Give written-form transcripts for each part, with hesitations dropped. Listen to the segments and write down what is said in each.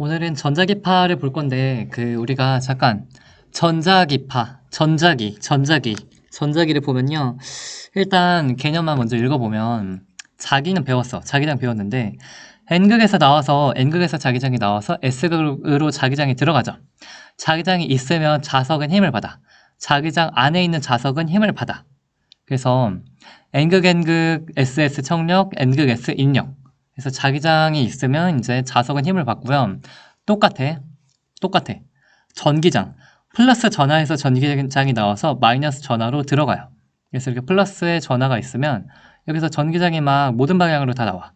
오늘은 전자기파를 볼 건데, 우리가 잠깐, 전자기를 보면요. 일단 개념만 먼저 읽어보면, 자기는 배웠어. 자기장 배웠는데, N극에서 자기장이 나와서 S극으로 자기장이 들어가죠. 자기장이 있으면 자석은 힘을 받아. 자기장 안에 있는 자석은 힘을 받아. 그래서 N극 SS 청력, N극 S 인력. 그래서 자기장이 있으면 이제 자석은 힘을 받고요. 똑같아. 전기장. 플러스 전하에서 전기장이 나와서 마이너스 전하로 들어가요. 그래서 이렇게 플러스의 전하가 있으면 여기서 전기장이 막 모든 방향으로 다 나와.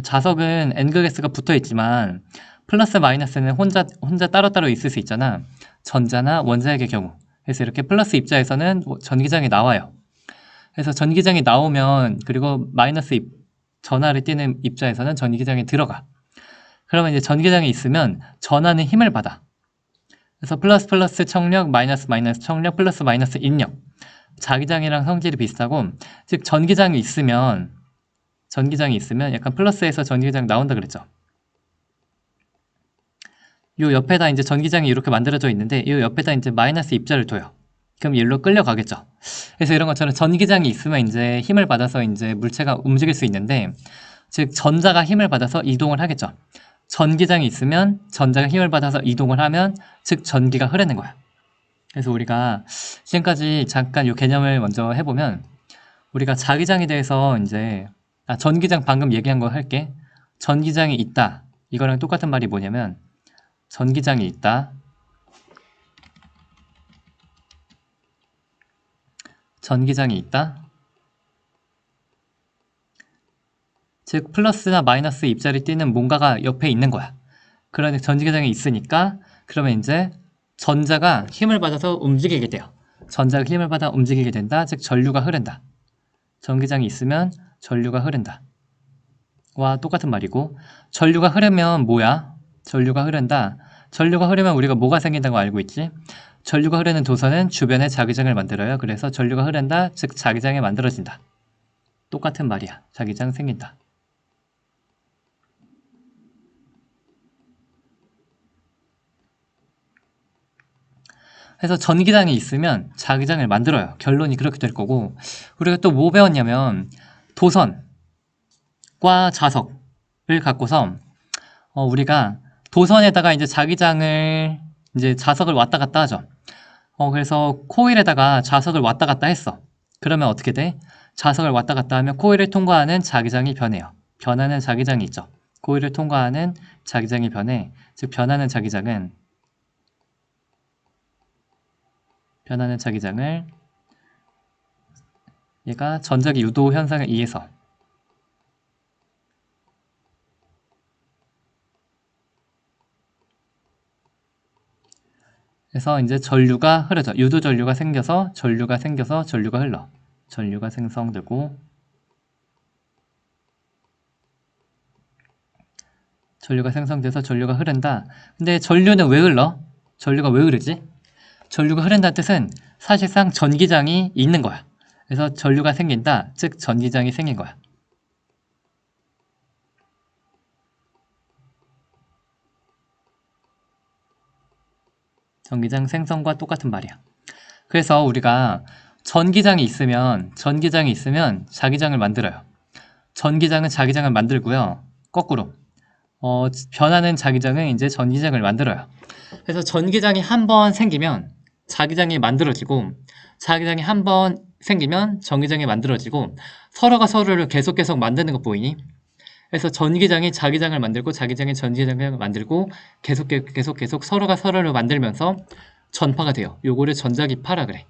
자석은 N극 S가 붙어 있지만 플러스 마이너스는 혼자 따로따로 있을 수 있잖아. 전자나 원자핵의 경우. 그래서 이렇게 플러스 입자에서는 전기장이 나와요. 그래서 전기장이 나오면 그리고 마이너스 전하를 띠는 입자에서는 전기장이 들어가. 그러면 이제 전기장이 있으면 전하는 힘을 받아. 그래서 플러스 청력, 마이너스 청력, 플러스 마이너스 인력. 자기장이랑 성질이 비슷하고, 즉 전기장이 있으면 약간 플러스에서 전기장 나온다 그랬죠. 요 옆에다 이제 전기장이 이렇게 만들어져 있는데 요 옆에다 이제 마이너스 입자를 둬요. 그럼 일로 끌려가겠죠. 그래서 이런 것처럼 전기장이 있으면 이제 힘을 받아서 이제 물체가 움직일 수 있는데, 즉 전자가 힘을 받아서 이동을 하겠죠. 전기장이 있으면 전자가 힘을 받아서 이동을 하면 즉 전기가 흐르는 거야. 그래서 우리가 지금까지 잠깐 이 개념을 먼저 해보면, 우리가 자기장에 대해서 이제 전기장 방금 얘기한 거 할게. 전기장이 있다. 이거랑 똑같은 말이 뭐냐면 전기장이 있다. 전기장이 있다. 즉 플러스나 마이너스 입자를 띠는 뭔가가 옆에 있는 거야. 그러니 전기장이 있으니까 그러면 이제 전자가 힘을 받아서 움직이게 돼요. 전자가 힘을 받아 움직이게 된다. 즉 전류가 흐른다. 전기장이 있으면 전류가 흐른다. 와 똑같은 말이고, 전류가 흐르면 뭐야? 전류가 흐른다. 전류가 흐르면 우리가 뭐가 생긴다고 알고 있지? 전류가 흐르는 도선은 주변에 자기장을 만들어요. 그래서 전류가 흐른다. 즉 자기장이 만들어진다. 똑같은 말이야. 자기장 생긴다. 그래서 전기장이 있으면 자기장을 만들어요. 결론이 그렇게 될 거고, 우리가 또 뭐 배웠냐면 도선과 자석을 갖고서 우리가 도선에다가 이제 자기장을 이제 자석을 왔다 갔다 하죠. 그래서 코일에다가 자석을 왔다 갔다 했어. 그러면 어떻게 돼? 자석을 왔다 갔다 하면 코일을 통과하는 자기장이 변해요. 변하는 자기장이 있죠. 코일을 통과하는 자기장이 변해. 즉 변하는 자기장을 얘가 전자기 유도 현상에 의해서 그래서 이제 전류가 흐르죠. 유도 전류가 생겨서 전류가 흘러. 전류가 생성되고 전류가 생성돼서 전류가 흐른다. 근데 전류는 왜 흘러? 전류가 왜 흐르지? 전류가 흐른다는 뜻은 사실상 전기장이 있는 거야. 그래서 전류가 생긴다. 즉 전기장이 생긴 거야. 전기장 생성과 똑같은 말이야. 그래서 우리가 전기장이 있으면 자기장을 만들어요. 전기장은 자기장을 만들고요. 거꾸로 변하는 자기장은 이제 전기장을 만들어요. 그래서 전기장이 한 번 생기면 자기장이 만들어지고, 자기장이 한 번 생기면 전기장이 만들어지고, 서로가 서로를 계속 만드는 거 보이니? 그래서 전기장이 자기장을 만들고 자기장이 전기장을 만들고 계속 서로가 서로를 만들면서 전파가 돼요. 요거를 전자기파라 그래.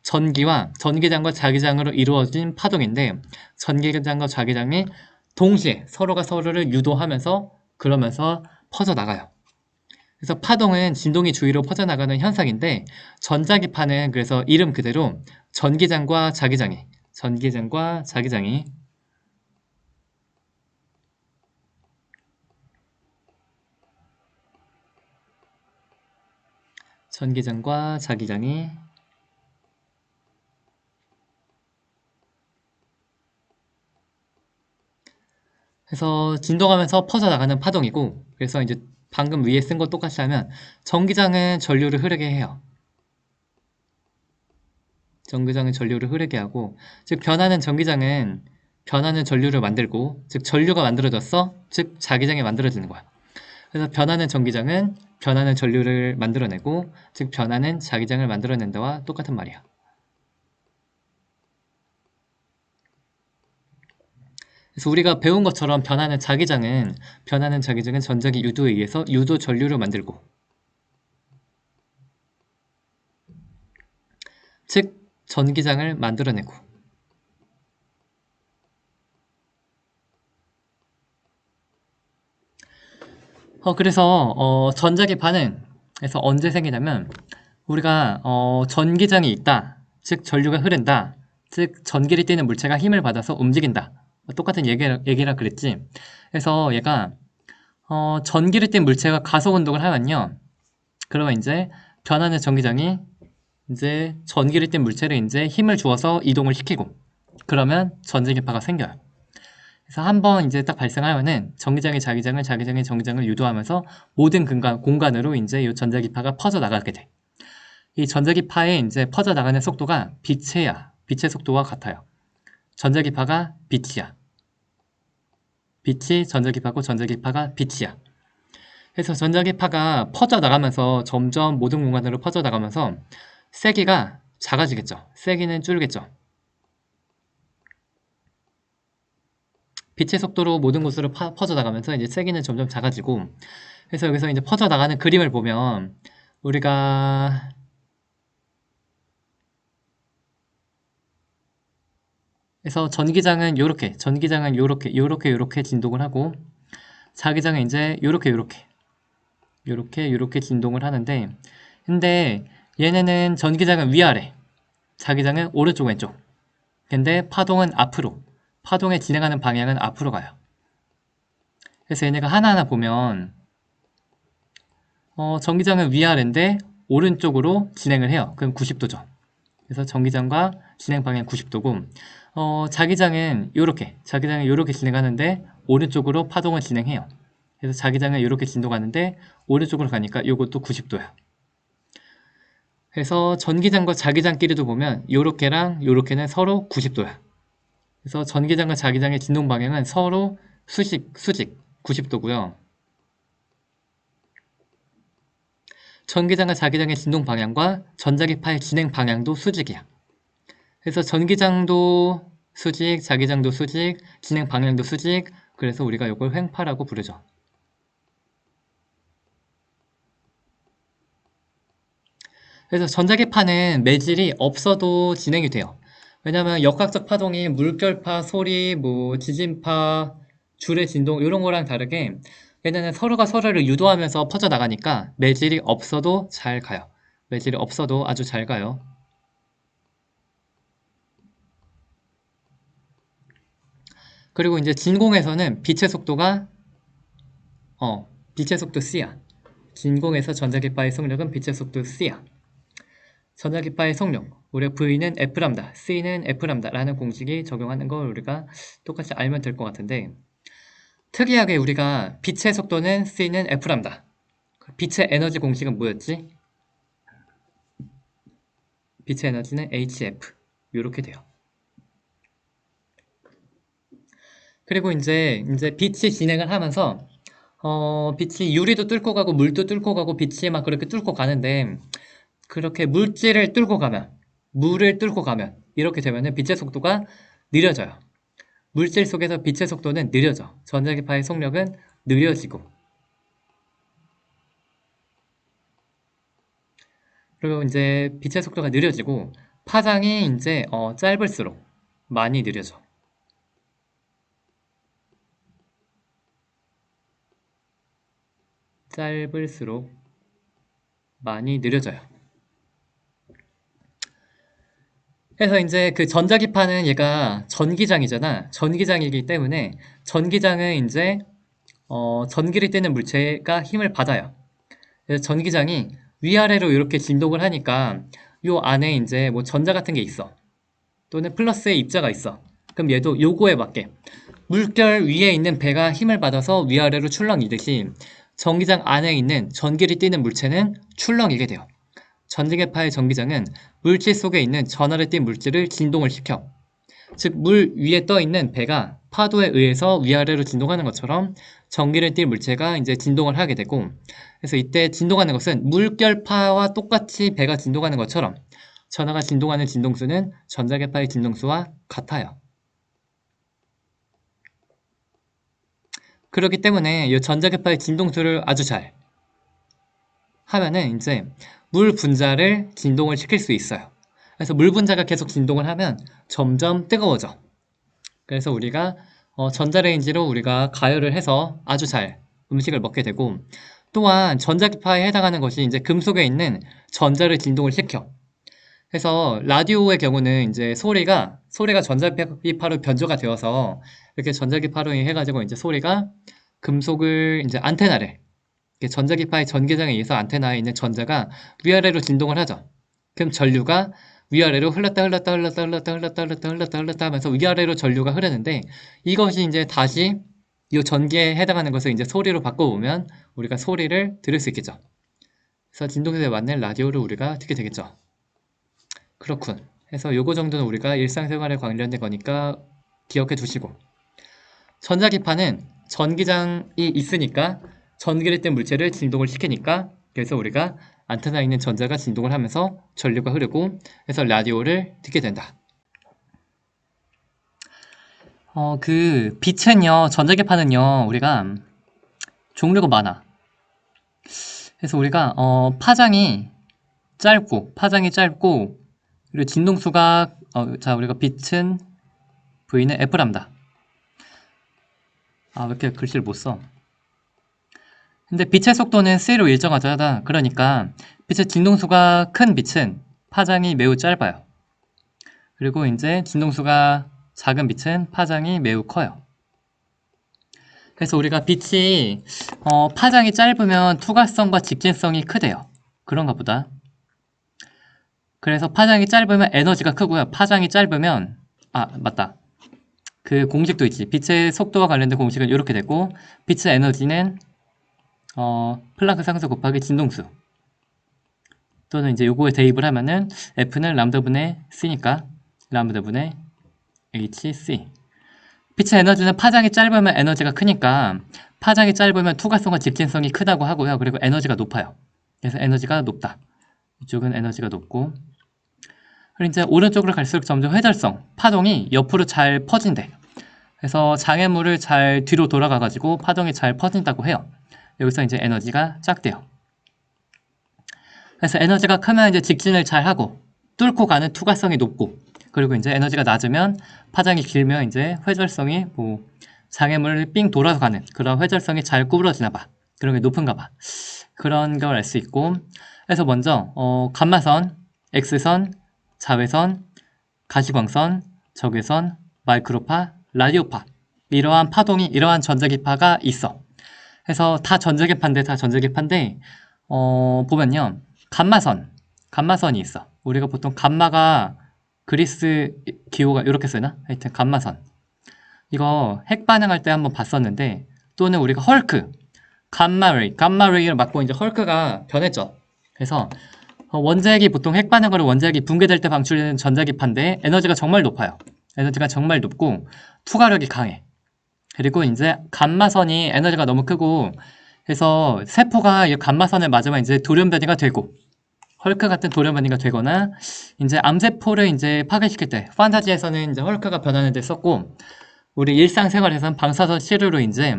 전기장과 자기장으로 이루어진 파동인데, 전기장과 자기장이 동시에 서로가 서로를 유도하면서 그러면서 퍼져나가요. 그래서 파동은 진동이 주위로 퍼져나가는 현상인데, 전자기파는 그래서 이름 그대로 전기장과 자기장이 해서 진동하면서 퍼져나가는 파동이고, 그래서 이제 방금 위에 쓴 거 똑같이 하면 전기장은 전류를 흐르게 해요. 전기장은 전류를 흐르게 하고, 즉 변하는 전기장은 변하는 전류를 만들고, 즉 전류가 만들어졌어, 즉 자기장이 만들어지는 거야. 그래서 변하는 전기장은 변하는 전류를 만들어내고, 즉 변하는 자기장을 만들어낸다와 똑같은 말이야. 그래서 우리가 배운 것처럼 변하는 자기장은 전자기 유도에 의해서 유도 전류를 만들고, 즉 전기장을 만들어내고, 그래서 전자기 반응에서 언제 생기냐면, 우리가 전기장이 있다, 즉 전류가 흐른다, 즉 전기를 띠는 물체가 힘을 받아서 움직인다, 똑같은 얘기라 그랬지. 그래서 얘가 전기를 띤 물체가 가속 운동을 하면요, 그러면 이제 변하는 전기장이 이제 전기를 띤 물체를 이제 힘을 주어서 이동을 시키고, 그러면 전자기파가 생겨요. 그래서 한번 이제 딱 발생하면은 전기장이 자기장을, 자기장이 전기장을 유도하면서 모든 공간으로 이제 이 전자기파가 퍼져 나가게 돼. 이 전자기파의 이제 퍼져 나가는 속도가 빛의 속도와 같아요. 전자기파가 빛이야. 빛이 전자기파고 전자기파가 빛이야. 그래서 전자기파가 퍼져 나가면서 점점 모든 공간으로 퍼져 나가면서 세기가 작아지겠죠. 세기는 줄겠죠. 빛의 속도로 모든 곳으로 퍼져 나가면서 이제 세기는 점점 작아지고, 그래서 여기서 이제 퍼져 나가는 그림을 보면 우리가 그래서 전기장은 요렇게 진동을 하고, 자기장은 이제 요렇게 진동을 하는데, 근데 얘네는 전기장은 위아래, 자기장은 오른쪽 왼쪽. 근데 파동은 앞으로, 파동의 진행하는 방향은 앞으로 가요. 그래서 얘네가 하나하나 보면 전기장은 위아래인데 오른쪽으로 진행을 해요. 그럼 90도죠. 그래서 전기장과 진행 방향 90도고, 자기장은 요렇게 진행하는데 오른쪽으로 파동을 진행해요. 그래서 자기장은 이렇게 진동하는데 오른쪽으로 가니까 요것도 90도야. 그래서 전기장과 자기장끼리도 보면 요렇게랑 요렇게는 서로 90도야. 그래서 전기장과 자기장의 진동 방향은 서로 수직 90도고요. 전기장과 자기장의 진동 방향과 전자기파의 진행 방향도 수직이야. 그래서 전기장도 수직, 자기장도 수직, 진행 방향도 수직. 그래서 우리가 이걸 횡파라고 부르죠. 그래서 전자기파는 매질이 없어도 진행이 돼요. 왜냐면 역학적 파동이 물결파, 소리, 뭐 지진파, 줄의 진동 이런 거랑 다르게 얘네는 서로가 서로를 유도하면서 퍼져나가니까 매질이 없어도 잘 가요. 매질이 없어도 아주 잘 가요. 그리고 이제 진공에서는 빛의 속도가 빛의 속도 c야. 진공에서 전자기파의 속력은 빛의 속도 c야. 전자기파의 속력, 우리가 V는 F람다, C는 F람다라는 공식이 적용하는 걸 우리가 똑같이 알면 될 것 같은데, 특이하게 우리가 빛의 속도는 C는 F람다. 빛의 에너지 공식은 뭐였지? 빛의 에너지는 HF. 이렇게 돼요. 그리고 이제 빛이 진행을 하면서 빛이 유리도 뚫고 가고 물도 뚫고 가고 빛이 막 그렇게 뚫고 가는데, 그렇게 물질을 뚫고 가면, 물을 뚫고 가면 이렇게 되면은 빛의 속도가 느려져요. 물질 속에서 빛의 속도는 느려져. 전자기파의 속력은 느려지고. 그리고 이제 빛의 속도가 느려지고 파장이 이제 짧을수록 많이 느려져. 짧을수록 많이 느려져요. 그래서 이제 그 전자기파는 얘가 전기장이잖아. 전기장이기 때문에 전기장은 이제 전기를 띠는 물체가 힘을 받아요. 그래서 전기장이 위아래로 이렇게 진동을 하니까 요 안에 이제 뭐 전자 같은 게 있어. 또는 플러스의 입자가 있어. 그럼 얘도 요거에 맞게 물결 위에 있는 배가 힘을 받아서 위아래로 출렁이듯이 전기장 안에 있는 전기를 띠는 물체는 출렁이게 돼요. 전기계파의 전기장은 물질 속에 있는 전하를 띤 물질을 진동을 시켜. 즉, 물 위에 떠 있는 배가 파도에 의해서 위아래로 진동하는 것처럼 전기를 띤 물체가 이제 진동을 하게 되고, 그래서 이때 진동하는 것은 물결파와 똑같이 배가 진동하는 것처럼 전하가 진동하는 진동수는 전자계파의 진동수와 같아요. 그렇기 때문에 이 전자계파의 진동수를 아주 잘 하면은 이제 물 분자를 진동을 시킬 수 있어요. 그래서 물 분자가 계속 진동을 하면 점점 뜨거워져. 그래서 우리가 전자레인지로 우리가 가열을 해서 아주 잘 음식을 먹게 되고, 또한 전자기파에 해당하는 것이 이제 금속에 있는 전자를 진동을 시켜. 그래서 라디오의 경우는 이제 소리가 전자기파로 변조가 되어서 이렇게 전자기파로 해가지고 이제 소리가 금속을 이제 안테나를 전자기파의 전기장에 의해서 안테나에 있는 전자가 위아래로 진동을 하죠. 그럼 전류가 위아래로 흘렀다 하면서 위아래로 전류가 흐르는데, 이것이 이제 다시 이 전기에 해당하는 것을 이제 소리로 바꿔보면 우리가 소리를 들을 수 있겠죠. 그래서 진동세에 맞는 라디오를 우리가 듣게 되겠죠. 그렇군. 해서 요거 정도는 우리가 일상생활에 관련된 거니까 기억해 두시고, 전자기파는 전기장이 있으니까 전기를 뗀 물체를 진동을 시키니까, 그래서 우리가 안테나에 있는 전자가 진동을 하면서 전류가 흐르고 해서 라디오를 듣게 된다. 그 빛은요, 전자기파는요, 우리가 종류가 많아. 그래서 우리가 파장이 짧고 그리고 진동수가 자, 우리가 빛은 V는 F랍니다. 왜 이렇게 글씨를 못 써? 근데 빛의 속도는 C로 일정하다. 그러니까 빛의 진동수가 큰 빛은 파장이 매우 짧아요. 그리고 이제 진동수가 작은 빛은 파장이 매우 커요. 그래서 우리가 빛이 파장이 짧으면 투과성과 직진성이 크대요. 그런가 보다. 그래서 파장이 짧으면 에너지가 크고요. 파장이 짧으면 맞다. 그 공식도 있지. 빛의 속도와 관련된 공식은 이렇게 되고, 빛의 에너지는 플랑크 상수 곱하기 진동수, 또는 이제 요거에 대입을 하면은 F는 람다분의 C니까 람다분의 HC. 빛의 에너지는 파장이 짧으면 에너지가 크니까 파장이 짧으면 투과성과 직진성이 크다고 하고요. 그리고 에너지가 높아요. 그래서 에너지가 높다. 이쪽은 에너지가 높고, 그리고 이제 오른쪽으로 갈수록 점점 회절성, 파동이 옆으로 잘 퍼진대. 그래서 장애물을 잘 뒤로 돌아가가지고 파동이 잘 퍼진다고 해요. 여기서 이제 에너지가 작대요. 그래서 에너지가 크면 이제 직진을 잘 하고 뚫고 가는 투과성이 높고, 그리고 이제 에너지가 낮으면 파장이 길면 이제 회절성이 장애물을 삥 돌아서 가는 그런 회절성이 잘 구부러지나 봐. 그런 게 높은가 봐. 그런 걸 알 수 있고, 그래서 먼저 감마선, X선, 자외선, 가시광선, 적외선, 마이크로파, 라디오파, 이러한 파동이, 이러한 전자기파가 있어. 그래서 다 전자기파인데 보면요, 감마선이 있어. 우리가 보통 감마가 그리스 기호가 이렇게 쓰나? 하여튼 감마선. 이거 핵 반응할 때 한번 봤었는데, 또는 우리가 헐크, 감마레이를 맞고 이제 헐크가 변했죠. 그래서 원자핵이 보통 핵 반응으로 원자핵이 붕괴될 때 방출되는 전자기파인데 에너지가 정말 높아요. 에너지가 정말 높고 투과력이 강해. 그리고 이제 감마선이 에너지가 너무 크고 해서 세포가 이 감마선을 맞으면 이제 돌연변이가 되고, 헐크 같은 돌연변이가 되거나, 이제 암세포를 이제 파괴시킬 때 판타지에서는 이제 헐크가 변하는 데 썼고, 우리 일상생활에서는 방사선 치료로 이제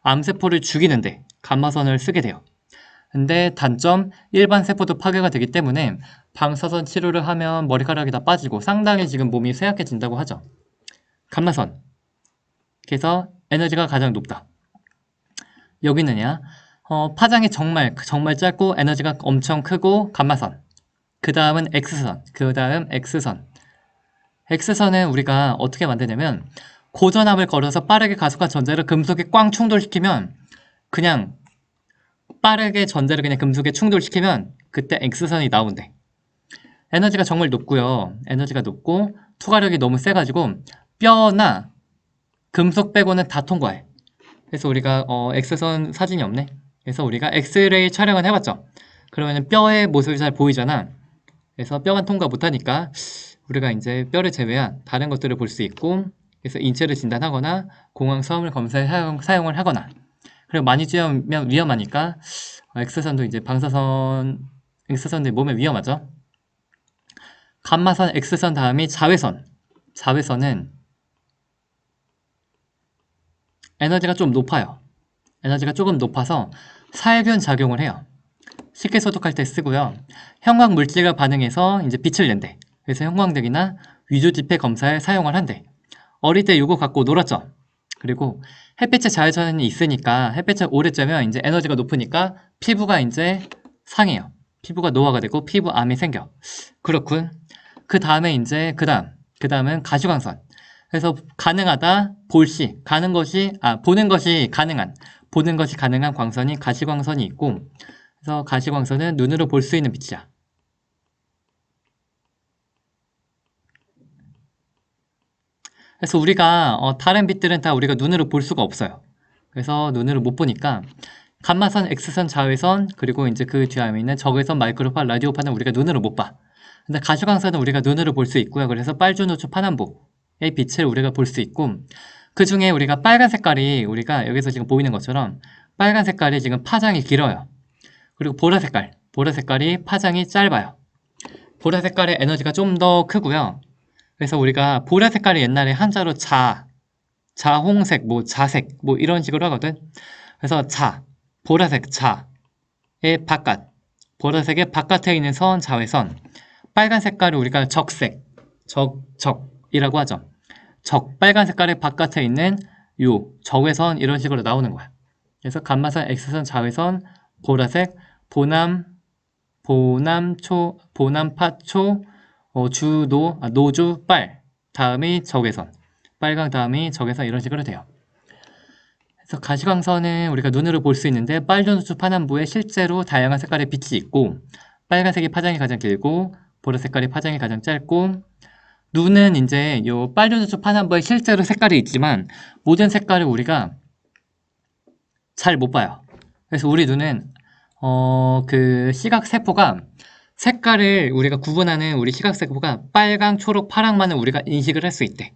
암세포를 죽이는데 감마선을 쓰게 돼요. 근데 단점, 일반 세포도 파괴가 되기 때문에 방사선 치료를 하면 머리카락이 다 빠지고 상당히 지금 몸이 쇠약해진다고 하죠. 감마선. 그래서 에너지가 가장 높다. 여기는요, 파장이 정말 짧고 에너지가 엄청 크고 감마선. 그 다음은 X선. X선은 우리가 어떻게 만드냐면, 고전압을 걸어서 빠르게 가속한 전자를 금속에 꽝 충돌시키면, 그냥 빠르게 전자를 그냥 금속에 충돌시키면 그때 X선이 나온대. 에너지가 정말 높고요. 에너지가 높고 투과력이 너무 세가지고 뼈나 금속 빼고는 다 통과해. 그래서 우리가 X선 사진이 없네. 그래서 우리가 엑스레이 촬영을 해봤죠. 그러면 뼈의 모습이 잘 보이잖아. 그래서 뼈만 통과 못하니까 우리가 이제 뼈를 제외한 다른 것들을 볼 수 있고, 그래서 인체를 진단하거나 공황 수험을 검사에 사용을 하거나, 그리고 많이 쬐면 위험하니까 엑스선도 이제 방사선 엑스선도 몸에 위험하죠. 감마선, 엑스선 다음이 자외선. 자외선은 에너지가 좀 높아요. 에너지가 조금 높아서 살균 작용을 해요. 쉽게 소독할 때 쓰고요. 형광 물질과 반응해서 이제 빛을 낸대. 그래서 형광등이나 위조 지폐 검사에 사용을 한대. 어릴 때 이거 갖고 놀았죠. 그리고 햇빛에 자외선이 있으니까 햇빛에 오래 쬐면 이제 에너지가 높으니까 피부가 이제 상해요. 피부가 노화가 되고 피부암이 생겨. 그렇군. 그 다음에 이제 그 다음은 가시광선. 그래서 가능하다 볼시 보는 것이 가능한 광선이 가시광선이 있고, 그래서 가시광선은 눈으로 볼 수 있는 빛이야. 그래서 우리가 다른 빛들은 다 우리가 눈으로 볼 수가 없어요. 그래서 눈으로 못 보니까 감마선, X선, 자외선, 그리고 이제 그 뒤에 있는 적외선, 마이크로파, 라디오파는 우리가 눈으로 못 봐. 근데 가시광선은 우리가 눈으로 볼 수 있고요. 그래서 빨주노초, 파남보의 빛을 우리가 볼 수 있고, 그 중에 우리가 빨간 색깔이 우리가 여기서 지금 보이는 것처럼 빨간 색깔이 지금 파장이 길어요. 그리고 보라 색깔이 파장이 짧아요. 보라 색깔의 에너지가 좀 더 크고요. 그래서 우리가 보라 색깔이 옛날에 한자로 자홍색, 자색, 이런 식으로 하거든. 그래서 보라색, 자의 바깥, 보라색의 바깥에 있는 선, 자외선, 빨간 색깔을 우리가 적색, 적이라고 하죠. 빨간 색깔의 바깥에 있는 적외선, 이런 식으로 나오는 거야. 그래서 감마선, X선, 자외선, 보라색, 보남파초, 노주, 다음이 적외선, 빨강 다음이 적외선, 이런 식으로 돼요. 그래서 가시광선은 우리가 눈으로 볼 수 있는데 빨주노초 파남보에 실제로 다양한 색깔의 빛이 있고, 빨간색이 파장이 가장 길고 보라 색깔이 파장이 가장 짧고, 눈은 이제 요 빨주노초 파남보에 실제로 색깔이 있지만 모든 색깔을 우리가 잘 못 봐요. 그래서 우리 눈은 그 시각세포가 색깔을 우리가 구분하는 우리 시각세포가 빨강, 초록, 파랑만을 우리가 인식을 할 수 있대.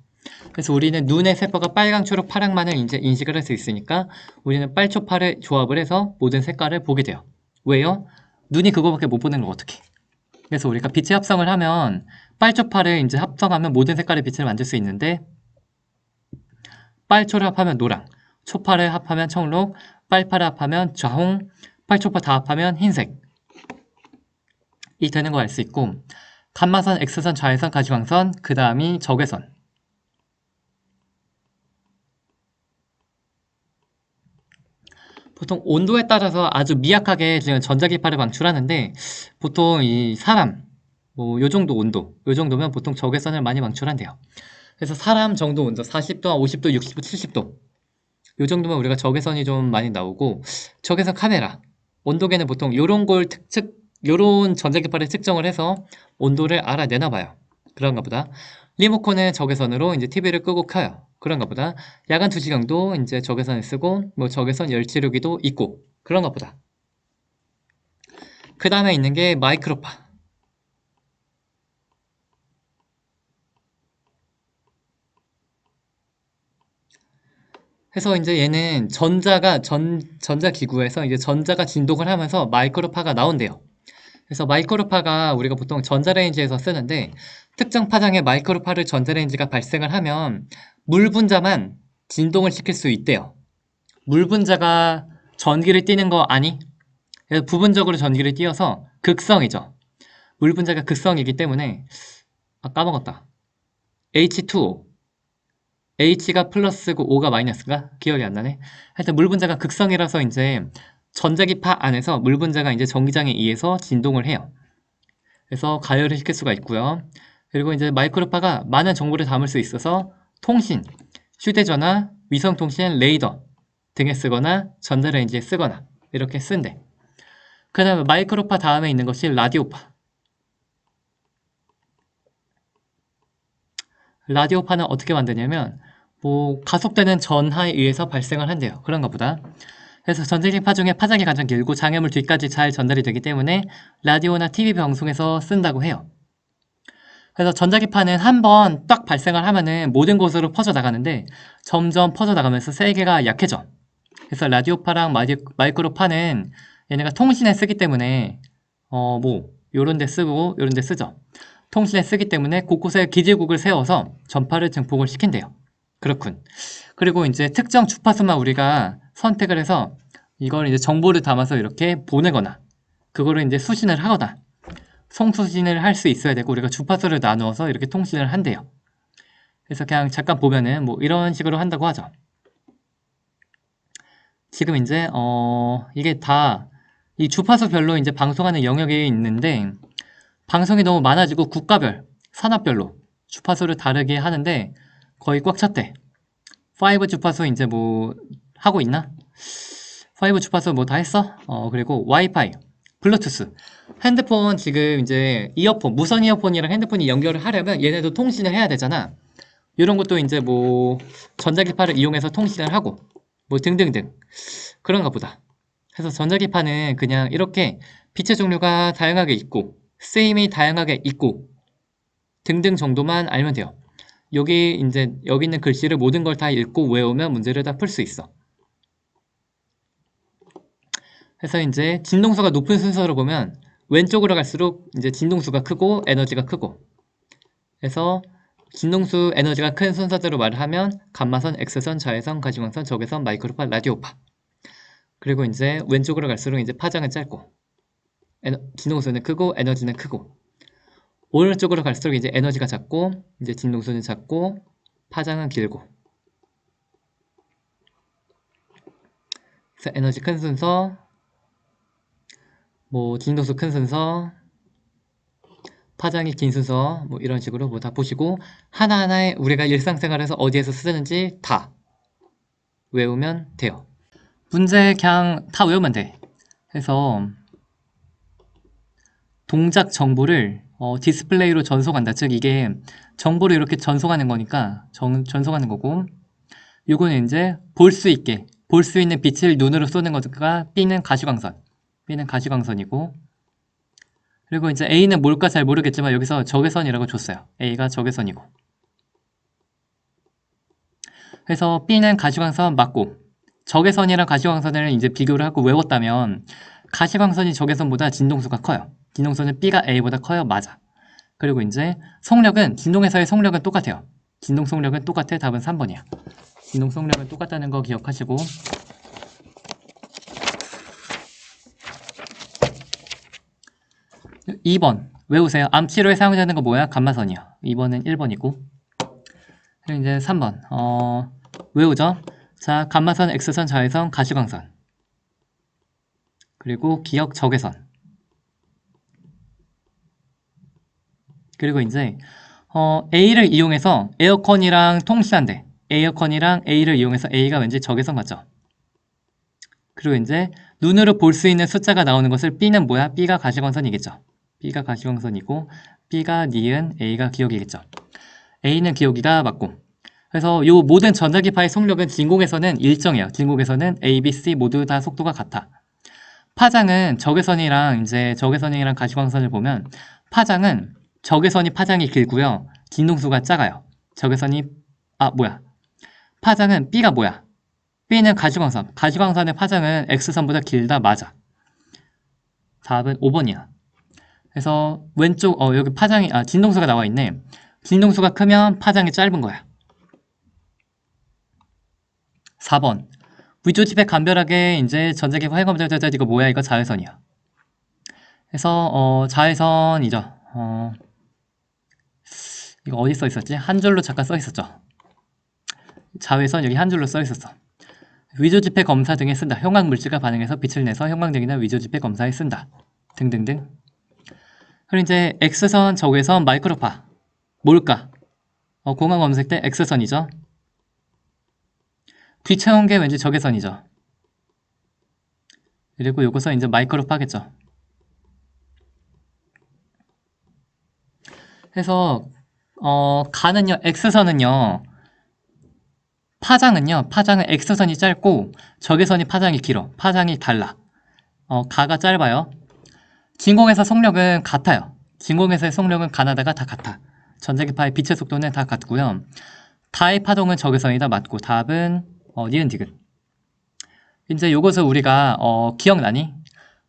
그래서 우리는 눈의 세포가 빨강, 초록, 파랑만을 이제 인식을 할 수 있으니까 우리는 빨초파를 조합을 해서 모든 색깔을 보게 돼요. 왜요? 눈이 그거밖에 못 보는 걸 어떻게? 그래서 우리가 빛의 합성을 하면 빨초파를 이제 합성하면 모든 색깔의 빛을 만들 수 있는데, 빨초를 합하면 노랑, 초파를 합하면 청록, 빨파를 합하면 좌홍, 빨초파 다 합하면 흰색 이 되는 걸 알 수 있고, 감마선, X선, 좌회선, 가시광선, 그 다음이 적외선. 보통 온도에 따라서 아주 미약하게 지금 전자기파를 방출하는데, 보통 이 사람 요 정도 온도, 요 정도면 보통 적외선을 많이 방출한대요. 그래서 사람 정도 온도 40도, 50도, 60도, 70도 요 정도면 우리가 적외선이 좀 많이 나오고, 적외선 카메라 온도계는 보통 요런 전자기파를 측정을 해서 온도를 알아내나 봐요. 그런가 보다. 리모컨은 적외선으로 이제 TV를 끄고 켜요. 그런가 보다. 야간 투시경도 이제 적외선을 쓰고, 적외선 열치료기도 있고, 그런가 보다. 그 다음에 있는 게 마이크로파. 그래서 이제 얘는 전자기구에서 이제 전자가 진동을 하면서 마이크로파가 나온대요. 그래서 마이크로파가 우리가 보통 전자레인지에서 쓰는데, 특정 파장의 마이크로파를 전자레인지가 발생을 하면 물 분자만 진동을 시킬 수 있대요. 물 분자가 전기를 띠는 거 아니? 그래서 부분적으로 전기를 띄어서 극성이죠. 물 분자가 극성이기 때문에, 까먹었다. H2O. H가 플러스고 O가 마이너스가 기억이 안 나네. 하여튼 물 분자가 극성이라서 이제 전자기파 안에서 물 분자가 이제 전기장에 의해서 진동을 해요. 그래서 가열을 시킬 수가 있고요. 그리고 이제 마이크로파가 많은 정보를 담을 수 있어서 통신, 휴대전화, 위성통신, 레이더 등에 쓰거나 전자레인지에 쓰거나 이렇게 쓴대. 그 다음에 마이크로파 다음에 있는 것이 라디오파. 라디오파는 어떻게 만드냐면 가속되는 전하에 의해서 발생을 한대요. 그런가 보다. 그래서 전자기파 중에 파장이 가장 길고 장애물 뒤까지 잘 전달이 되기 때문에 라디오나 TV 방송에서 쓴다고 해요. 그래서 전자기파는 한번 딱 발생을 하면은 모든 곳으로 퍼져나가는데 점점 퍼져나가면서 세계가 약해져. 그래서 라디오파랑 마이크로파는 얘네가 통신에 쓰기 때문에 요런 데 쓰고 요런 데 쓰죠. 통신에 쓰기 때문에 곳곳에 기지국을 세워서 전파를 증폭을 시킨대요. 그렇군. 그리고 이제 특정 주파수만 우리가 선택을 해서 이걸 이제 정보를 담아서 이렇게 보내거나 그거를 이제 수신을 하거나 송수신을 할 수 있어야 되고 우리가 주파수를 나누어서 이렇게 통신을 한대요. 그래서 그냥 잠깐 보면은 뭐 이런 식으로 한다고 하죠. 지금 이제 이게 다 이 주파수별로 이제 방송하는 영역이 있는데 방송이 너무 많아지고 국가별, 산업별로 주파수를 다르게 하는데 거의 꽉 찼대. 5 주파수 이제 뭐 하고 있나? 5 주파수 뭐 다 했어? 그리고 와이파이, 블루투스. 핸드폰 지금 이제 이어폰, 무선 이어폰이랑 핸드폰이 연결을 하려면 얘네도 통신을 해야 되잖아. 이런 것도 이제 뭐 전자기파를 이용해서 통신을 하고 뭐 등등등 그런가 보다. 그래서 전자기파는 그냥 이렇게 빛의 종류가 다양하게 있고 쓰임이 다양하게 있고 등등 정도만 알면 돼요. 여기 있는 글씨를 모든 걸 다 읽고 외우면 문제를 다 풀 수 있어. 그래서 이제 진동수가 높은 순서로 보면 왼쪽으로 갈수록 이제 진동수가 크고 에너지가 크고 그래서 진동수 에너지가 큰 순서대로 말을 하면 감마선, X선, 좌회선, 가시광선, 적외선, 마이크로파, 라디오파. 그리고 이제 왼쪽으로 갈수록 이제 파장은 짧고 진동수는 크고 에너지는 크고 오른쪽으로 갈수록 이제 에너지가 작고 이제 진동수는 작고 파장은 길고 그래서 에너지 큰 순서 뭐 진동수 큰 순서 파장이 긴 순서 뭐 이런 식으로 뭐 다 보시고 하나하나에 우리가 일상생활에서 어디에서 쓰는지 다 외우면 돼요. 문제 그냥 다 외우면 돼. 그래서 동작 정보를 디스플레이로 전송한다. 즉 이게 정보를 이렇게 전송하는 거니까 전송하는 거고 요거는 이제 볼 수 있게 볼 수 있는 빛을 눈으로 쏘는 거가 B는 가시광선이고 그리고 이제 A는 뭘까 잘 모르겠지만 여기서 적외선이라고 줬어요. A가 적외선이고 그래서 B는 가시광선 맞고 적외선이랑 가시광선을 이제 비교를 하고 외웠다면 가시광선이 적외선보다 진동수가 커요. 진동수는 B가 A보다 커요. 맞아. 그리고 이제 속력은 진동에서의 속력은 똑같아요. 진동 속력은 똑같아. 답은 3번이야. 진동 속력은 똑같다는 거 기억하시고 2번 외우세요. 암치료에 사용되는 거 뭐야? 감마선이요. 2번은 1번이고 그리고 이제 3번 외우죠. 자, 감마선, X선, 좌회선, 가시광선 그리고 기역 적외선 그리고 이제 A를 이용해서 에어컨이랑 통신한대. 에어컨이랑 A를 이용해서 A가 왠지 적외선 같죠? 그리고 이제 눈으로 볼 수 있는 숫자가 나오는 것을 B는 뭐야? B가 가시광선이겠죠. B가 가시광선이고 B가 니은, A가 기역이겠죠. A는 기역이가 맞고 그래서 이 모든 전자기파의 속력은 진공에서는 일정해요. 진공에서는 A, B, C 모두 다 속도가 같아. 파장은 적외선이랑 가시광선을 보면 파장은 적외선이 파장이 길고요. 진동수가 작아요. 파장은 B가 뭐야? B는 가시광선. 가시광선의 파장은 X선보다 길다. 맞아. 답은 5번이야. 그래서 왼쪽 여기 진동수가 나와 있네. 진동수가 크면 파장이 짧은 거야. 4번. 위조 집에 간별하게 이제 전자기파 화염검정 이거 뭐야? 이거 자외선이야. 그래서 자외선이죠. 이거 어디 써 있었지? 한 줄로 잠깐 써 있었죠. 자외선 여기 한 줄로 써 있었어. 위조지폐 검사 등에 쓴다. 형광물질과 반응해서 빛을 내서 형광등이나 위조지폐 검사에 쓴다. 등등등. 그리고 이제 X선, 적외선, 마이크로파. 뭘까? 공항 검색 때 X선이죠. 뒤채운 게 왠지 적외선이죠. 그리고 요거서 이제 마이크로파겠죠. 그래서 X선은요. 파장은요, 파장은 X선이 짧고 적외선이 파장이 길어. 파장이 달라. 가가 짧아요. 진공에서 속력은 같아요. 진공에서의 속력은 가나다가 다 같아. 전자기파의 빛의 속도는 다 같고요. 다의 파동은 적외선이다. 맞고 답은 니은 디귿. 이제 요것을 우리가 기억나니?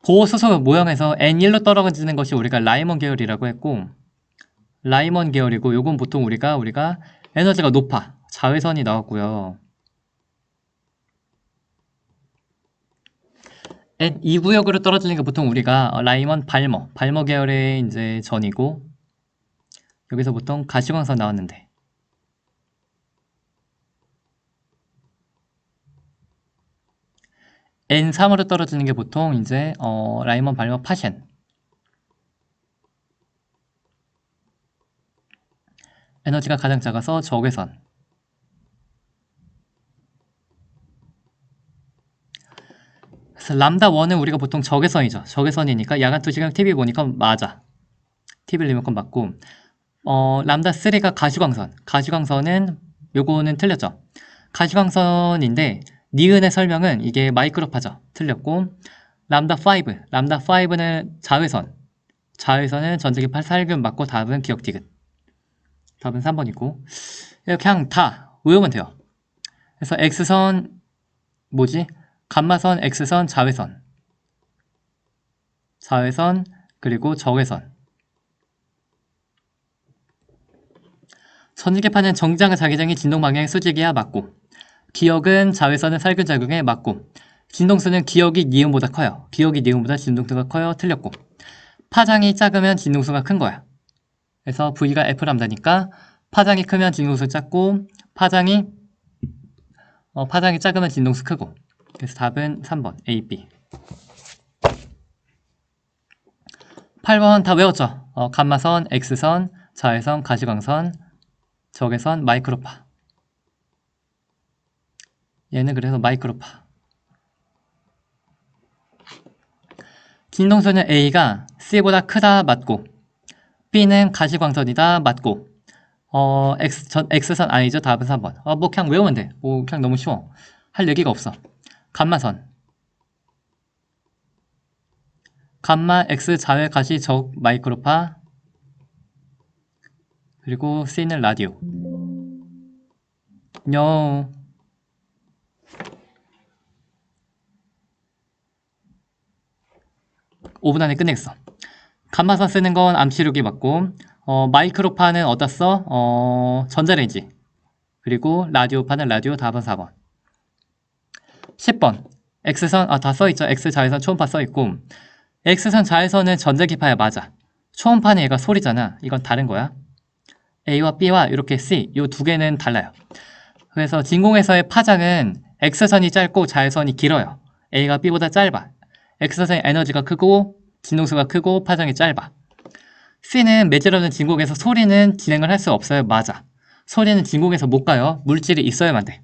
고소속 모형에서 N1로 떨어지는 것이 우리가 라이먼 계열이라고 했고, 라이먼 계열이고, 요건 보통 우리가 에너지가 높아. 자외선이 나왔고요. N2 구역으로 떨어지는 게 보통 우리가 라이먼 발머 계열의 이제 전이고, 여기서 보통 가시광선 나왔는데, N3으로 떨어지는 게 보통 이제 라이먼 발머 파셴. 에너지가 가장 작아서 적외선. 그래서 람다1은 우리가 보통 적외선이죠. 적외선이니까 야간 2시간 TV 보니까 맞아. TV 리모컨 맞고, 람다3가 가시광선. 가시광선은 요거는 틀렸죠. 가시광선인데 니은의 설명은 이게 마이크로파죠. 틀렸고, 람다5는 자외선. 자외선은 전자기파 살균 맞고 답은 기억 디귿. 답은 3번이고, 그냥 다 외우면 돼요. 그래서 X선 뭐지? 감마선, X선, 자외선. 자외선, 그리고 적외선. 전기계파는 정지장과 자기장이 진동 방향의 수직이야 맞고, 기역은 자외선은 살균작용에 맞고, 진동수는 기역이 니은보다 커요. 기역이 니은보다 진동수가 커요. 틀렸고, 파장이 작으면 진동수가 큰 거야. 그래서 V가 F람다니까 파장이 크면 진동수 작고, 파장이 작으면 진동수 크고. 그래서 답은 3번 A, B. 8번 다 외웠죠? 감마선, X선, 자외선, 가시광선, 적외선, 마이크로파. 얘는 그래서 마이크로파. 진동수는 A가 C보다 크다 맞고, B는 가시광선이다 맞고, X선 아니죠? 답은 3번. 뭐 그냥 외우면 돼. 뭐 그냥 너무 쉬워. 할 얘기가 없어. 감마선. 감마, X, 자외, 가시, 적, 마이크로파. 그리고 C는 라디오. No. 5분 안에 끝내겠어. 감마선 쓰는 건 암시력이 맞고, 마이크로파는 어디다 써? 전자레인지. 그리고 라디오파는 라디오. 답은 4번. 10번. X선, 다 써있죠. X 자외선 초음파 써있고, X선 자외선은 전자기파야. 맞아. 초음파는 얘가 소리잖아. 이건 다른 거야. A와 B와 이렇게 C, 이 두 개는 달라요. 그래서 진공에서의 파장은 X선이 짧고 자외선이 길어요. A가 B보다 짧아. X선의 에너지가 크고 진동수가 크고 파장이 짧아. C는 매질 없는 진공에서 소리는 진행을 할 수 없어요. 맞아. 소리는 진공에서 못 가요. 물질이 있어야만 돼.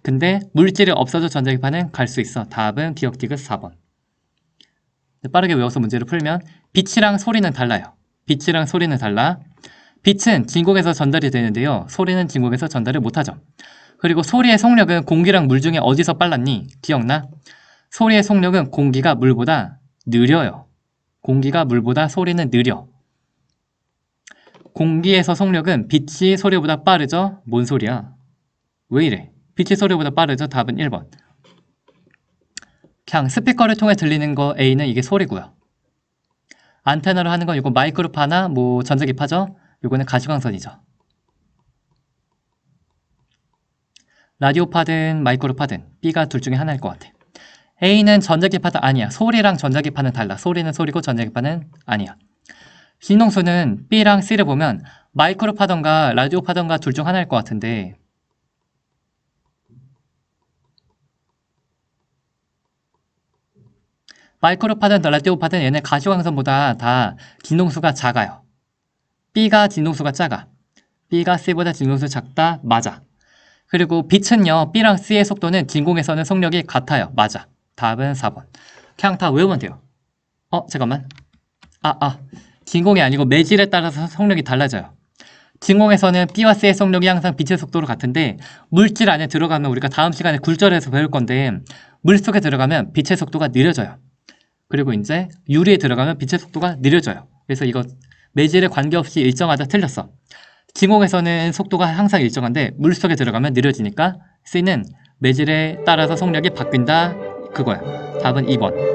근데 물질이 없어도 전자기파는 갈 수 있어. 답은 기억 디귿 4번. 빠르게 외워서 문제를 풀면 빛이랑 소리는 달라요. 빛이랑 소리는 달라. 빛은 진공에서 전달이 되는데요. 소리는 진공에서 전달을 못하죠. 그리고 소리의 속력은 공기랑 물 중에 어디서 빨랐니? 기억나? 소리의 속력은 공기가 물보다 느려요. 공기가 물보다 소리는 느려. 공기에서 속력은 빛이 소리보다 빠르죠? 뭔 소리야? 왜 이래? 빛이 소리보다 빠르죠? 답은 1번. 그냥 스피커를 통해 들리는 거 A는 이게 소리고요. 안테나로 하는 건 이거 마이크로파나 뭐 전자기파죠? 이거는 가시광선이죠. 라디오파든 마이크로파든 B가 둘 중에 하나일 것 같아. A는 전자기파도 아니야. 소리랑 전자기파는 달라. 소리는 소리고 전자기파는 아니야. 진동수는 B랑 C를 보면 마이크로파던가 라디오파던가 둘 중 하나일 것 같은데 마이크로파든 라디오파든 얘네 가시광선보다 다 진동수가 작아요. B가 진동수가 작아. B가 C보다 진동수 작다? 맞아. 그리고 빛은요. B랑 C의 속도는 진공에서는 속력이 같아요. 맞아. 답은 4번. 그냥 다 외우면 돼요. 잠깐만. 진공이 아니고 매질에 따라서 속력이 달라져요. 진공에서는 B와 C의 속력이 항상 빛의 속도로 같은데 물질 안에 들어가면 우리가 다음 시간에 굴절해서 배울 건데 물속에 들어가면 빛의 속도가 느려져요. 그리고 이제 유리에 들어가면 빛의 속도가 느려져요. 그래서 이거 매질에 관계없이 일정하다 틀렸어. 진공에서는 속도가 항상 일정한데 물속에 들어가면 느려지니까 C는 매질에 따라서 속력이 바뀐다 그거야. 답은 2번.